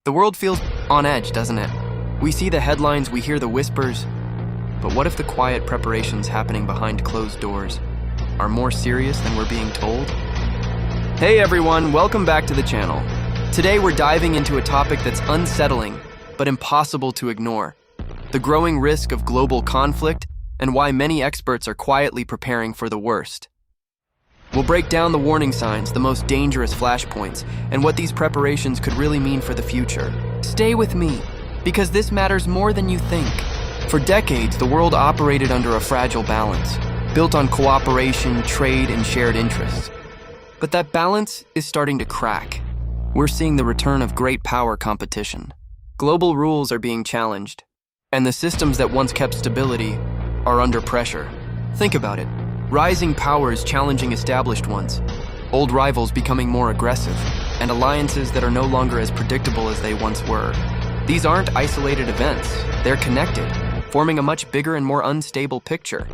The world feels on edge, doesn't it? We see the headlines, we hear the whispers, but what if the quiet preparations happening behind closed doors are more serious than we're being told? Hey everyone, welcome back to the channel. Today we're diving into a topic that's unsettling, but impossible to ignore. The growing risk of global conflict and why many experts are quietly preparing for the worst. We'll break down the warning signs, the most dangerous flashpoints, and what these preparations could really mean for the future. Stay with me, because this matters more than you think. For decades, the world operated under a fragile balance, built on cooperation, trade, and shared interests. But that balance is starting to crack. We're seeing the return of great power competition. Global rules are being challenged, and the systems that once kept stability are under pressure. Think about it. Rising powers challenging established ones, old rivals becoming more aggressive, and alliances that are no longer as predictable as they once were. These aren't isolated events, they're connected, forming a much bigger and more unstable picture.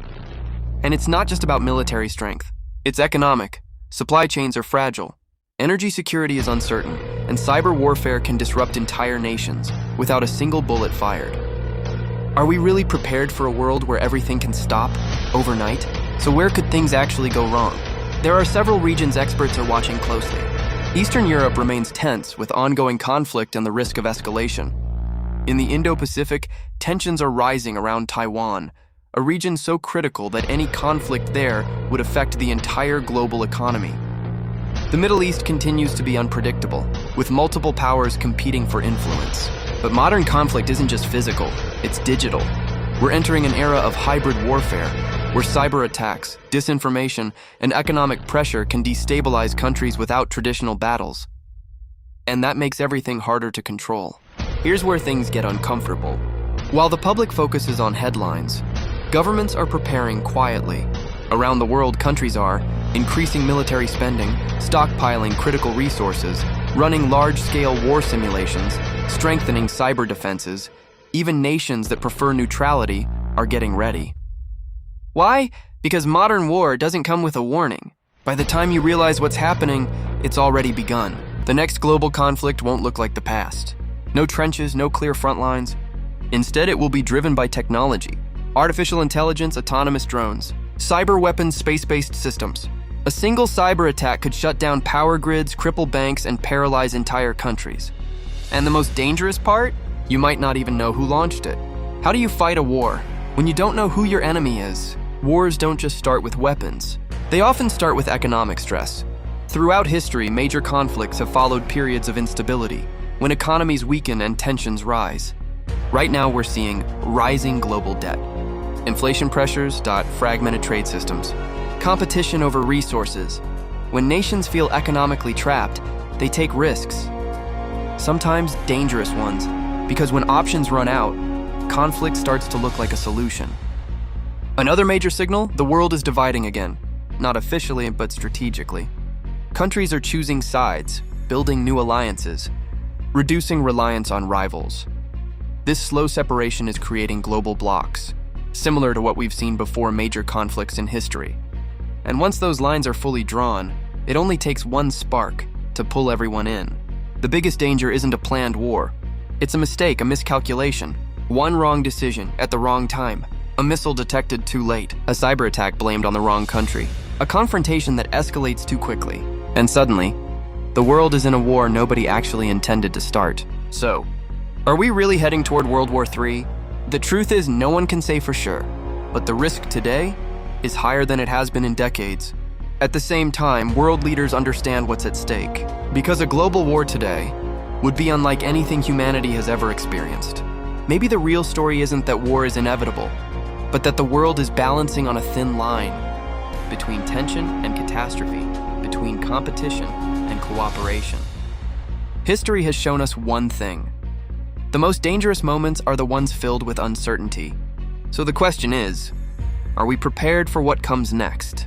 And it's not just about military strength, it's economic. Supply chains are fragile, energy security is uncertain, and cyber warfare can disrupt entire nations without a single bullet fired. Are we really prepared for a world where everything can stop overnight? So where could things actually go wrong? There are several regions experts are watching closely. Eastern Europe remains tense with ongoing conflict and the risk of escalation. In the Indo-Pacific, tensions are rising around Taiwan, a region so critical that any conflict there would affect the entire global economy. The Middle East continues to be unpredictable, with multiple powers competing for influence. But modern conflict isn't just physical, it's digital. We're entering an era of hybrid warfare, where cyber attacks, disinformation, and economic pressure can destabilize countries without traditional battles. And that makes everything harder to control. Here's where things get uncomfortable. While the public focuses on headlines, governments are preparing quietly. Around the world, countries are increasing military spending, stockpiling critical resources, running large-scale war simulations, strengthening cyber defenses. Even nations that prefer neutrality are getting ready. Why? Because modern war doesn't come with a warning. By the time you realize what's happening, it's already begun. The next global conflict won't look like the past. No trenches, no clear front lines. Instead, it will be driven by technology. Artificial intelligence, autonomous drones, cyber weapons, space-based systems. A single cyber attack could shut down power grids, cripple banks, and paralyze entire countries. And the most dangerous part? You might not even know who launched it. How do you fight a war when you don't know who your enemy is? Wars don't just start with weapons. They often start with economic stress. Throughout history, major conflicts have followed periods of instability, when economies weaken and tensions rise. Right now, we're seeing rising global debt, inflation pressures, fragmented trade systems, competition over resources. When nations feel economically trapped, they take risks, sometimes dangerous ones, because when options run out, conflict starts to look like a solution. Another major signal, the world is dividing again. Not officially, but strategically. Countries are choosing sides, building new alliances, reducing reliance on rivals. This slow separation is creating global blocks, similar to what we've seen before major conflicts in history. And once those lines are fully drawn, it only takes one spark to pull everyone in. The biggest danger isn't a planned war. It's a mistake, a miscalculation. One wrong decision at the wrong time. A missile detected too late. A cyber attack blamed on the wrong country. A confrontation that escalates too quickly. And suddenly, the world is in a war nobody actually intended to start. So, are we really heading toward World War III? The truth is, no one can say for sure. But the risk today is higher than it has been in decades. At the same time, world leaders understand what's at stake. Because a global war today would be unlike anything humanity has ever experienced. Maybe the real story isn't that war is inevitable, but that the world is balancing on a thin line between tension and catastrophe, between competition and cooperation. History has shown us one thing. The most dangerous moments are the ones filled with uncertainty. So the question is, are we prepared for what comes next?